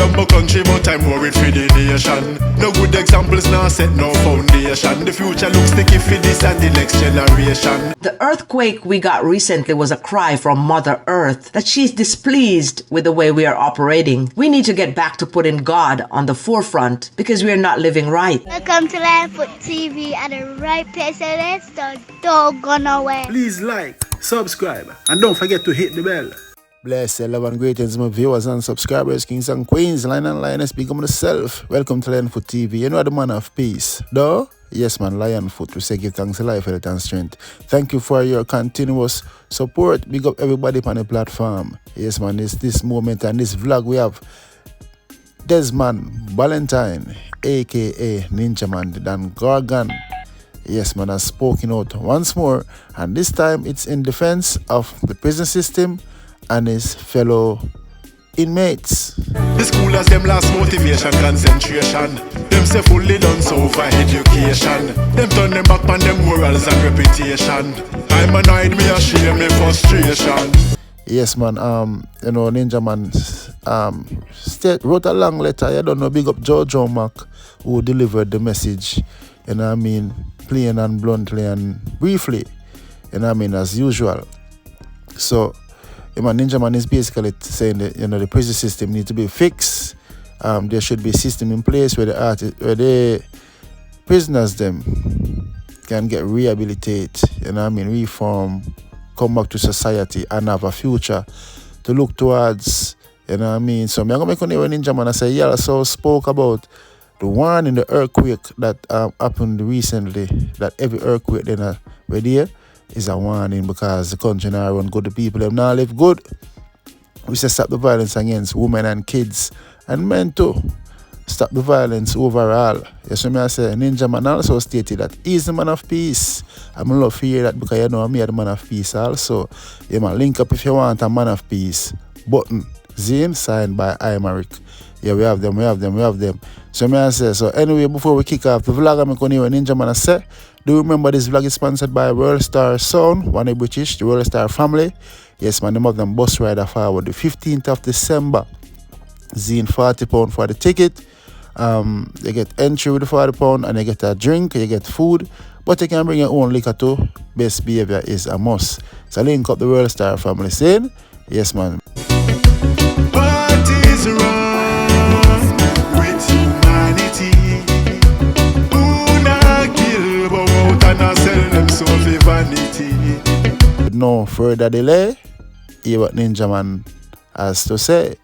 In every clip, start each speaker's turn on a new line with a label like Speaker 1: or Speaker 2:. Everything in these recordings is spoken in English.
Speaker 1: humble country, but I'm worried for the nation. No good examples now set no foundation. The future looks sticky for this and the next generation.
Speaker 2: The earthquake we got recently was a cry from Mother Earth that she's displeased with the way we are operating. We need to get back to putting God on the forefront because we are not living right.
Speaker 3: Welcome to Lionfoot TV at the right place, so let's don't go nowhere.
Speaker 4: Please like, subscribe, and don't forget to hit the bell. Bless love and greetings, my viewers and subscribers, kings and queens, lion and lioness, become myself. Welcome to Lionfoot TV. You know the man of peace, though? Yes, man, Lionfoot. We say give thanks to life, health, and strength. Thank you for your continuous support. Big up everybody on the platform. Yes, man, this moment and this vlog we have Desmond Valentine, aka Ninjaman, the Dan Gargan. Yes, man, has spoken out once more, and this time it's in defense of the prison system and his fellow inmates.
Speaker 1: The schoolers them last motivation, concentration. Them say fully done so for education. Them turn them back on them morals and reputation. I'm annoyed, me ashamed, me frustration.
Speaker 4: Yes, man, you know, Ninjaman wrote a long letter. You don't know, big up Jojo Mac, who delivered the message, you know what I mean, plain and bluntly and briefly, you know what I mean, as usual. So, Ninjaman is basically saying that, you know, the prison system needs to be fixed. There should be a system in place where the prisoners them can get rehabilitated, you know what I mean, reform, come back to society and have a future to look towards, you know what I mean. So I'm going to make a Ninjaman and say, he also spoke about the one in the earthquake that happened recently, that every earthquake then where there is a warning because the country now run good, the people them now live good. We say stop the violence against women and kids and men too. Stop the violence overall. Yes, I say Ninjaman also stated that he's the man of peace. I'm love to hear that because you know I'm the man of peace also. You man link up if you want a man of peace. Button Zane signed by Imaric. Yeah, we have them. So I say, so anyway, before we kick off the vlog, I'm going to hear Ninjaman say, do remember this vlog is sponsored by World Star Sound, one of British, the World Star family. Yes, man, them of them bus rider forward the 15th of December. Zine £40 for the ticket. You get entry with the £40 and you get a drink, you get food, but you can bring your own liquor too. Best behavior is a must. So link up the World Star family saying, yes, man.
Speaker 1: What is wrong with humanity? Who not kill but and not sell them so for vanity?
Speaker 4: With no further delay, hear what Ninjaman has to say.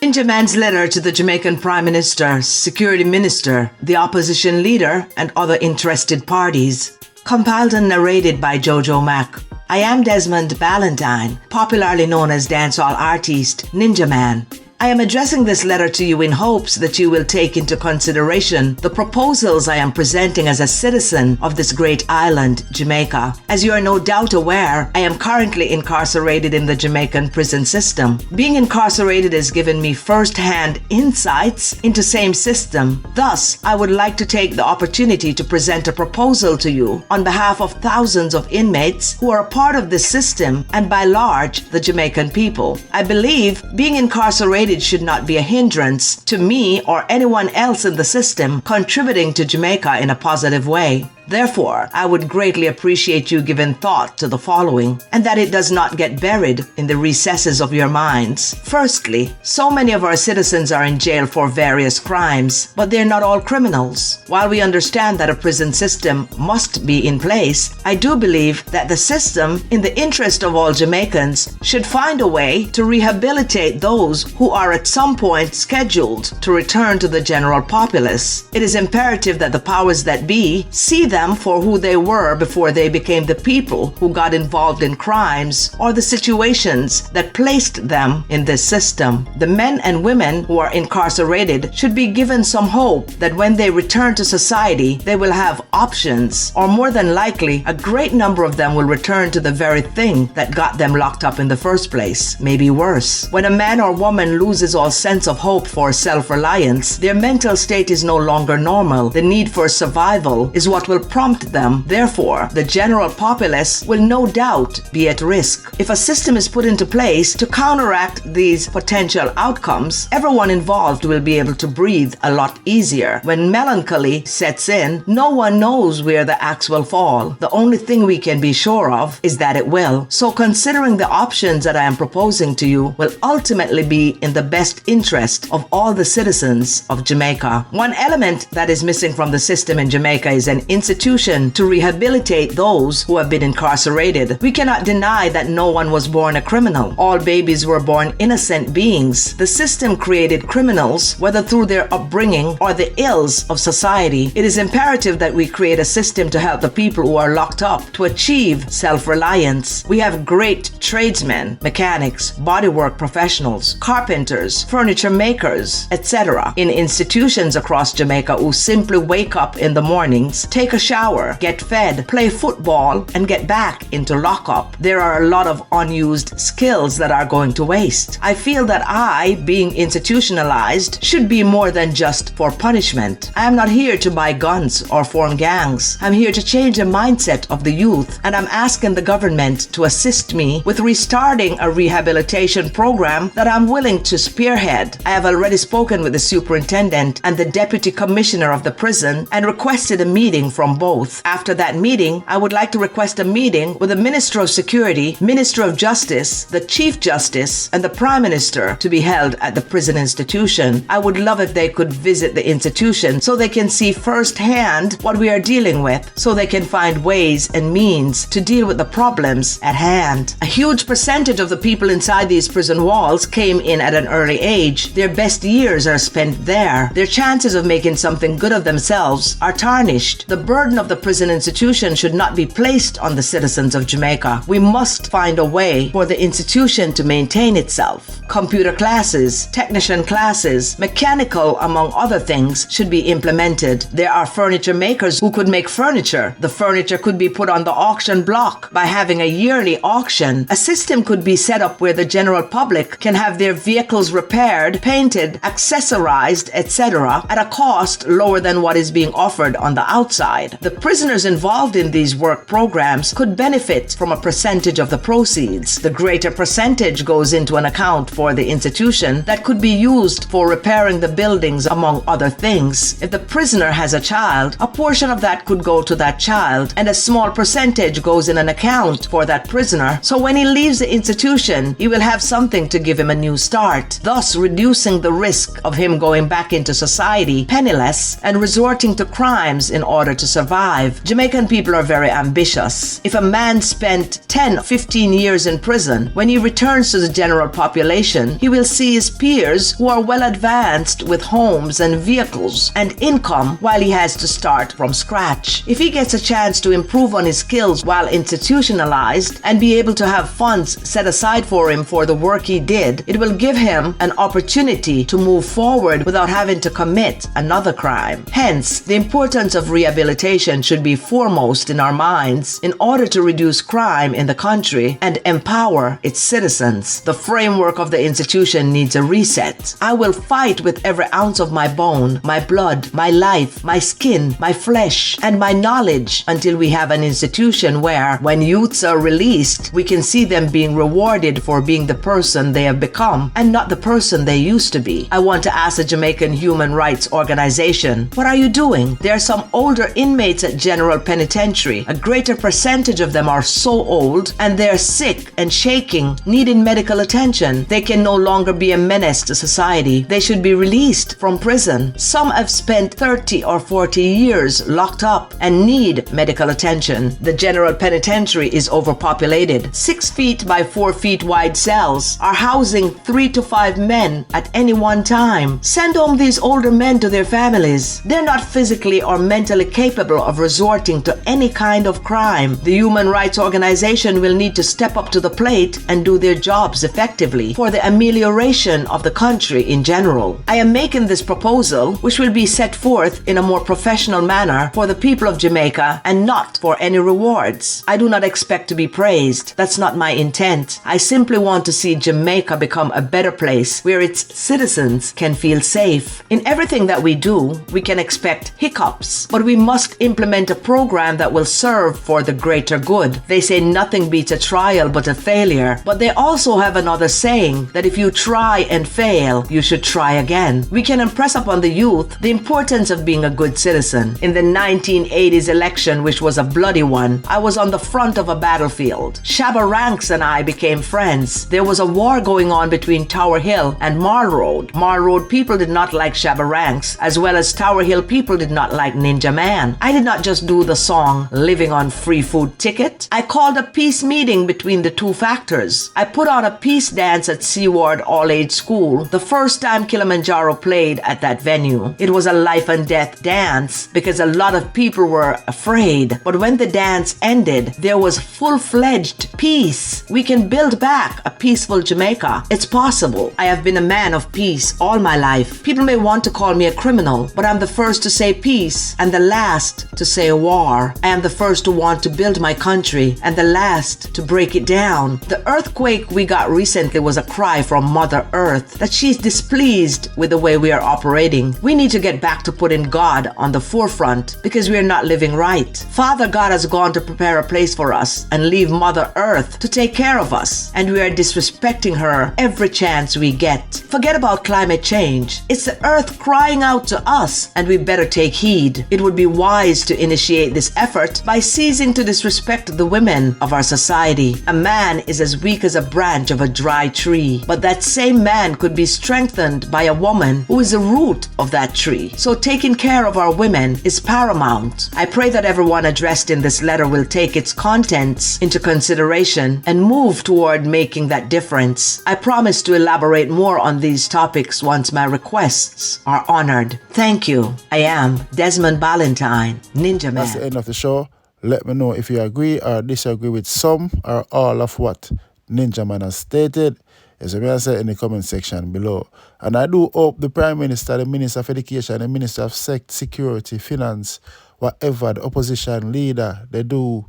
Speaker 2: Ninjaman's letter to the Jamaican Prime Minister, Security Minister, the opposition leader, and other interested parties. Compiled and narrated by Jojo Mac. I am Desmond Valentine, popularly known as dancehall artist Ninjaman. I am addressing this letter to you in hopes that you will take into consideration the proposals I am presenting as a citizen of this great island, Jamaica. As you are no doubt aware, I am currently incarcerated in the Jamaican prison system. Being incarcerated has given me first-hand insights into same system. Thus, I would like to take the opportunity to present a proposal to you on behalf of thousands of inmates who are a part of this system and by large, the Jamaican people. I believe being incarcerated should not be a hindrance to me or anyone else in the system contributing to Jamaica in a positive way. Therefore, I would greatly appreciate you giving thought to the following, and that it does not get buried in the recesses of your minds. Firstly, so many of our citizens are in jail for various crimes, but they're not all criminals. While we understand that a prison system must be in place, I do believe that the system, in the interest of all Jamaicans, should find a way to rehabilitate those who are at some point scheduled to return to the general populace. It is imperative that the powers that be see them for who they were before they became the people who got involved in crimes or the situations that placed them in this system. The men and women who are incarcerated should be given some hope that when they return to society, they will have options, or more than likely, a great number of them will return to the very thing that got them locked up in the first place, maybe worse. When a man or woman loses all sense of hope for self-reliance, their mental state is no longer normal. The need for survival is what will will prompt them. Therefore, the general populace will no doubt be at risk. If a system is put into place to counteract these potential outcomes, everyone involved will be able to breathe a lot easier. When melancholy sets in, no one knows where the axe will fall. The only thing we can be sure of is that it will. So considering the options that I am proposing to you will ultimately be in the best interest of all the citizens of Jamaica. One element that is missing from the system in Jamaica is an institution to rehabilitate those who have been incarcerated. We cannot deny that no one was born a criminal. All babies were born innocent beings. The system created criminals, whether through their upbringing or the ills of society. It is imperative that we create a system to help the people who are locked up to achieve self-reliance. We have great tradesmen, mechanics, bodywork professionals, carpenters, furniture makers, etc. in institutions across Jamaica who simply wake up in the mornings, take a shower, get fed, play football, and get back into lockup. There are a lot of unused skills that are going to waste. I feel that I, being institutionalized, should be more than just for punishment. I am not here to buy guns or form gangs. I'm here to change the mindset of the youth, and I'm asking the government to assist me with restarting a rehabilitation program that I'm willing to spearhead. I have already spoken with the superintendent and the deputy commissioner of the prison and requested a meeting from both. After that meeting, I would like to request a meeting with the Minister of Security, Minister of Justice, the Chief Justice, and the Prime Minister to be held at the prison institution. I would love if they could visit the institution so they can see firsthand what we are dealing with, so they can find ways and means to deal with the problems at hand. A huge percentage of the people inside these prison walls came in at an early age. Their best years are spent there. Their chances of making something good of themselves are tarnished. The burden of the prison institution should not be placed on the citizens of Jamaica. We must find a way for the institution to maintain itself. Computer classes, technician classes, mechanical, among other things, should be implemented. There are furniture makers who could make furniture. The furniture could be put on the auction block by having a yearly auction. A system could be set up where the general public can have their vehicles repaired, painted, accessorized, etc. at a cost lower than what is being offered on the outside. The prisoners involved in these work programs could benefit from a percentage of the proceeds. The greater percentage goes into an account for the institution that could be used for repairing the buildings, among other things. If the prisoner has a child, a portion of that could go to that child, and a small percentage goes in an account for that prisoner. So when he leaves the institution, he will have something to give him a new start, thus reducing the risk of him going back into society penniless and resorting to crimes in order to survive. Jamaican people are very ambitious. If a man spent 10, 15 years in prison, when he returns to the general population, he will see his peers who are well advanced with homes and vehicles and income while he has to start from scratch. If he gets a chance to improve on his skills while institutionalized and be able to have funds set aside for him for the work he did, it will give him an opportunity to move forward without having to commit another crime. Hence, the importance of rehabilitation should be foremost in our minds in order to reduce crime in the country and empower its citizens. The framework of the institution needs a reset. I will fight with every ounce of my bone, my blood, my life, my skin, my flesh, and my knowledge until we have an institution where, when youths are released, we can see them being rewarded for being the person they have become and not the person they used to be. I want to ask the Jamaican Human Rights Organization, what are you doing? There are some older inmates at General Penitentiary. A greater percentage of them are so old and they're sick and shaking, needing medical attention. They can no longer be a menace to society. They should be released from prison. Some have spent 30 or 40 years locked up and need medical attention. The General Penitentiary is overpopulated. 6 feet by 4 feet wide cells are housing 3 to 5 men at any one time. Send home these older men to their families. They're not physically or mentally capable of resorting to any kind of crime. The Human Rights Organization will need to step up to the plate and do their jobs effectively for the amelioration of the country in general. I am making this proposal, which will be set forth in a more professional manner for the people of Jamaica and not for any rewards. I do not expect to be praised. That's not my intent. I simply want to see Jamaica become a better place where its citizens can feel safe. In everything that we do, we can expect hiccups, but we must must implement a program that will serve for the greater good. They say nothing beats a trial but a failure, but they also have another saying that if you try and fail, you should try again. We can impress upon the youth the importance of being a good citizen. In the 1980s election, which was a bloody one, I was on the front of a battlefield. Shabba Ranks and I became friends. There was a war going on between Tower Hill and Mall Road. Mall Road people did not like Shabba Ranks, as well as Tower Hill people did not like Ninjaman. I did not just do the song Living on Free Food Ticket. I called a peace meeting between the two factors. I put on a peace dance at Seaward All-Age School, the first time Kilimanjaro played at that venue. It was a life and death dance because a lot of people were afraid. But when the dance ended, there was full-fledged peace. We can build back a peaceful Jamaica. It's possible. I have been a man of peace all my life. People may want to call me a criminal, but I'm the first to say peace and the last to say war. I am the first to want to build my country and the last to break it down. The earthquake we got recently was a cry from Mother Earth that she's displeased with the way we are operating. We need to get back to putting God on the forefront because we are not living right. Father God has gone to prepare a place for us and leave Mother Earth to take care of us, and we are disrespecting her every chance we get. Forget about climate change. It's the earth crying out to us, and we better take heed. It would be wise to initiate this effort by ceasing to disrespect the women of our society. A man is as weak as a branch of a dry tree, but that same man could be strengthened by a woman who is the root of that tree. So taking care of our women is paramount. I pray that everyone addressed in this letter will take its contents into consideration and move toward making that difference. I promise to elaborate more on these topics once my requests are honored. Thank you. I am Desmond Ballantyne, Ninjaman.
Speaker 4: That's the end of the show. Let me know if you agree or disagree with some or all of what Ninjaman has stated. As I say in the comment section below. And I do hope the Prime Minister, the Minister of Education, the Minister of Security, Finance, whatever, the opposition leader, they do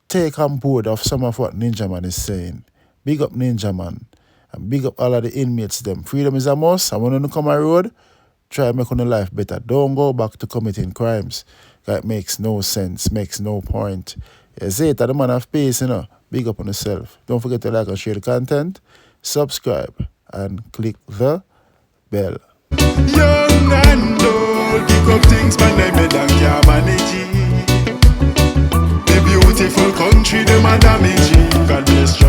Speaker 4: take on board of some of what Ninjaman is saying. Big up Ninjaman. And big up all of the inmates them. Freedom is a must. I want to come on the road. Try to make your life better. Don't go back to committing crimes. That makes no sense. Makes no point. You say it, the man of peace, you know. Big up on yourself. Don't forget to like and share the content. Subscribe and click the bell.
Speaker 1: Young and old, pick up things man they made and can't manage it. The beautiful country them a damage it. God bless you.